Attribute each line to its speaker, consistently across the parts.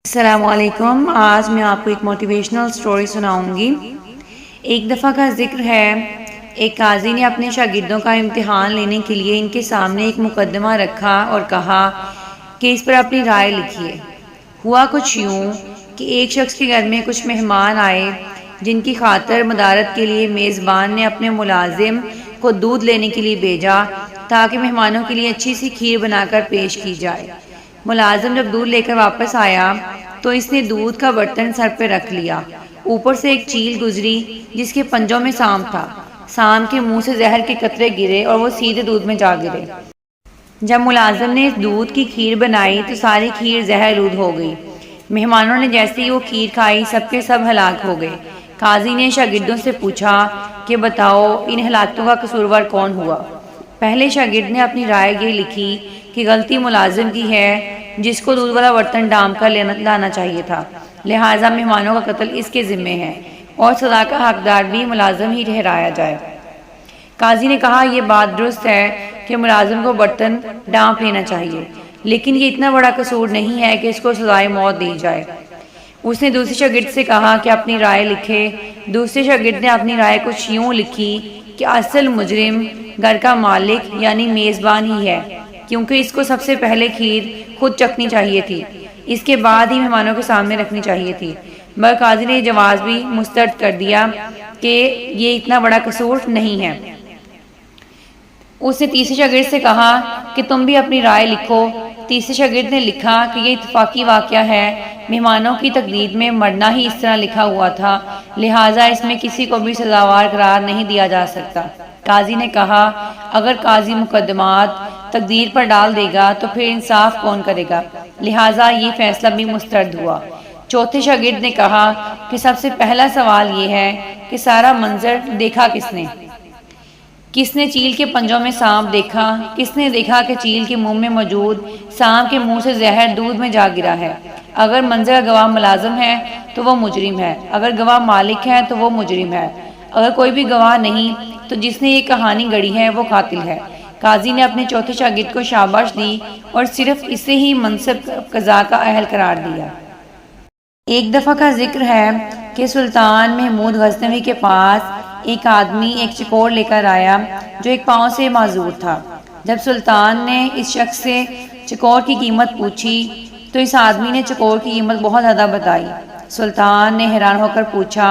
Speaker 1: السلام علیکم۔ آج میں آپ کو ایک موٹیویشنل سٹوری سناؤں گی۔ ایک دفعہ کا ذکر ہے، ایک قاضی نے اپنے شاگردوں کا امتحان لینے کے لیے ان کے سامنے ایک مقدمہ رکھا اور کہا کہ اس پر اپنی رائے لکھیے۔ ہوا کچھ یوں کہ ایک شخص کے گھر میں کچھ مہمان آئے جن کی خاطر مدارت کے لیے میزبان نے اپنے ملازم کو دودھ لینے کے لیے بھیجا تاکہ مہمانوں کے لیے اچھی سی کھیر بنا کر پیش کی جائے۔ ملازم جب دودھ لے کر واپس آیا تو اس نے دودھ کا برتن سر پہ رکھ لیا۔ اوپر سے ایک چیل گزری جس کے پنجوں میں سانپ تھا۔ سانپ کے منہ سے زہر کے قطرے گرے اور وہ سیدھے دودھ میں جا گرے۔ جب ملازم نے دودھ کی کھیر بنائی تو ساری کھیر زہر آلود ہو گئی۔ مہمانوں نے جیسے ہی وہ کھیر کھائی سب کے سب ہلاک ہو گئے۔ قاضی نے شاگردوں سے پوچھا کہ بتاؤ ان ہلاکتوں کا قصوروار کون ہوا؟ پہلے شاگرد نے اپنی رائے یہ لکھی کہ غلطی ملازم کی ہے جس کو دودھ والا برتن ڈام کر لانا چاہیے تھا، لہٰذا مہمانوں کا قتل اس کے ذمے ہے اور سزا کا حقدار بھی ملازم ہی ٹھہرایا جائے۔ قاضی نے کہا یہ بات درست ہے کہ ملازم کو برتن ڈانپ لینا چاہیے، لیکن یہ اتنا بڑا قصور نہیں ہے کہ اس کو سزائے موت دی جائے۔ اس نے دوسرے شاگرد سے کہا کہ اپنی رائے لکھے۔ دوسرے شاگرد نے اپنی رائے کچھ یوں لکھی کہ اصل مجرم گھر کا مالک یعنی میزبان ہی ہے، کیونکہ اس کو سب سے پہلے کھیر خود چکھنی چاہیے تھی، اس کے بعد ہی مہمانوں کے سامنے رکھنی چاہیے تھی۔ مگر قاضی نے یہ جواز بھی مسترد کر دیا کہ یہ اتنا بڑا قصور نہیں ہے۔ اس نے تیسرے شاگرد سے کہا کہ تم بھی اپنی رائے لکھو۔ تیسرے شاگرد نے لکھا کہ یہ اتفاقی واقعہ ہے، مہمانوں کی تقدیر میں مرنا ہی اس طرح لکھا ہوا تھا، لہٰذا اس میں کسی کو بھی سزاوار قرار نہیں دیا جا سکتا۔ قاضی نے کہا اگر قاضی مقدمات تقدیر پر ڈال دے گا تو پھر انصاف کون کرے گا، لہٰذا یہ فیصلہ بھی مسترد ہوا۔ چوتھے شاگرد نے کہا کہ سب سے پہلا سوال یہ ہے کہ سارا منظر دیکھا کس نے؟ کس نے چیل کے پنجوں میں سانپ دیکھا؟ کس نے دیکھا کہ چیل کے منہ میں موجود سانپ کے منہ سے زہر دودھ میں جا گرا ہے؟ اگر منظر کا گواہ ملازم ہے تو وہ مجرم ہے، اگر گواہ مالک ہے تو وہ مجرم ہے، اگر کوئی بھی گواہ نہیں تو جس نے یہ کہانی گڑھی ہے وہ قاتل ہے۔ قاضی نے اپنے چوتھے شاگرد کو شاباش دی اور صرف اسے ہی منصب قضا کا اہل قرار دیا۔ ایک دفعہ کا ذکر ہے کہ سلطان محمود غزنوی کے پاس ایک آدمی ایک چکور لے کر آیا جو ایک پاؤں سے معذور تھا۔ جب سلطان نے اس شخص سے چکور کی قیمت پوچھی تو اس آدمی نے چکور کی قیمت بہت زیادہ بتائی۔ سلطان نے حیران ہو کر پوچھا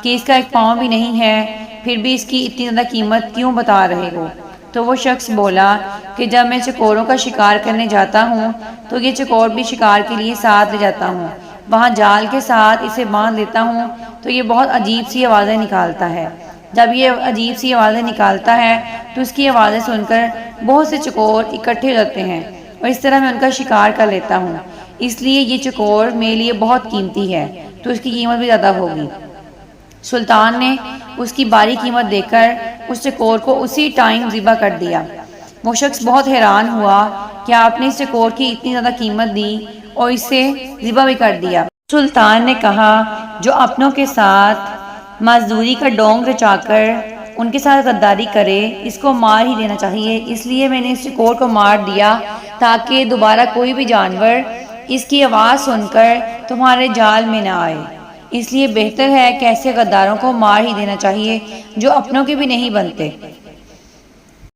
Speaker 1: کہ اس کا ایک پاؤں بھی نہیں ہے، پھر بھی اس کی اتنی زیادہ قیمت کیوں بتا رہے ہو؟ تو وہ شخص بولا کہ جب میں چکوروں کا شکار کرنے جاتا ہوں تو یہ چکور بھی شکار کے لیے ساتھ لے جاتا ہوں، وہاں جال کے ساتھ اسے باندھ لیتا ہوں تو یہ بہت عجیب سی آوازیں نکالتا ہے۔ جب یہ عجیب سی آوازیں نکالتا ہے تو اس کی آوازیں سن کر بہت سے چکور اکٹھے ہو جاتے ہیں اور اس طرح میں ان کا شکار کر لیتا ہوں، اس لیے یہ چکور میرے لیے بہت قیمتی ہے تو اس کی قیمت بھی زیادہ ہوگی۔ سلطان نے اس کی باری قیمت دے کر اس چکور کو اسی ٹائم ذبح کر دیا۔ وہ شخص بہت حیران ہوا کہ آپ نے اس چکور کی اتنی زیادہ قیمت دی اور اسے ذبح بھی کر دیا۔ سلطان نے کہا جو اپنوں کے ساتھ مزدوری کا ڈونگ رچا کر ان کے ساتھ غداری کرے اس کو مار ہی دینا چاہیے، اس لیے میں نے اس چکور کو مار دیا تاکہ دوبارہ کوئی بھی جانور اس کی آواز سن کر تمہارے جال میں نہ آئے۔ اس لیے بہتر ہے کہ ایسے غداروں کو مار ہی دینا چاہیے جو اپنوں کے بھی نہیں بنتے۔